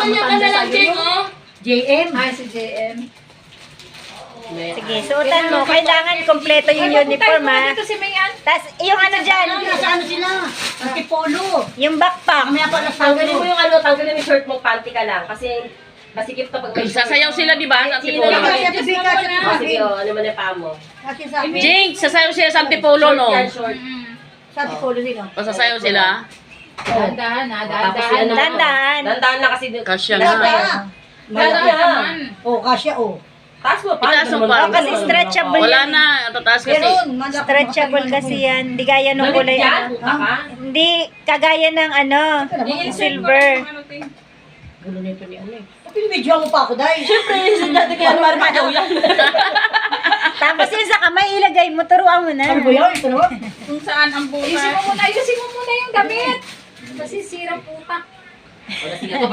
Kanya ka na lang, Jing, oh. JM. Ay, si JM. Sige, suotan mo. Kailangan kompleto yung uniform, ha? Dito si Mayan. Tapos, yung ano dyan, Nasa ano sila? Antipolo. yung backpack. Mamaya pa alas Tanggalin mo 4. yung tanggalin mo yung shirt mo, panty ka lang. Kasi masikip to pag may shirt. Sasayaw sila, di ba? Sa Sino Antipolo. naman? Certificate. Sige, ano man yung paa mo. Kasi sa akin. Jing, sasayaw sila sa Antipolo, no? Short yan, short. Sa Antipolo sila. O sasayaw sila. Dahan-dahan ha, Tapos dahan-dahan. yan, Dahan-dahan. Dandahan na kasi. Kasya Dapat. nga. Dahan-dahan naman. Oh, kasya oh. Taas mo pa. Itaas mo pa. Oh, kasi stretchable Wala yan. na, tataas kasi. Meron. Stretchable kasi yan. Hindi gaya ng Lamig kulay. yan, Ano. puta ka. Hindi kagaya ng ano, silver. Gulo na ito ni ano eh. Pinibidyo mo pa ako dahil. Siyempre, dati kaya naman daw yan. Tapos yun sa kamay, ilagay mo, turuan mo na. Ano ba yan? Ito naman. Kung saan ang buta. Ayusin mo muna yung damit. Kasi sirang puta. Wala, sige, ito ba?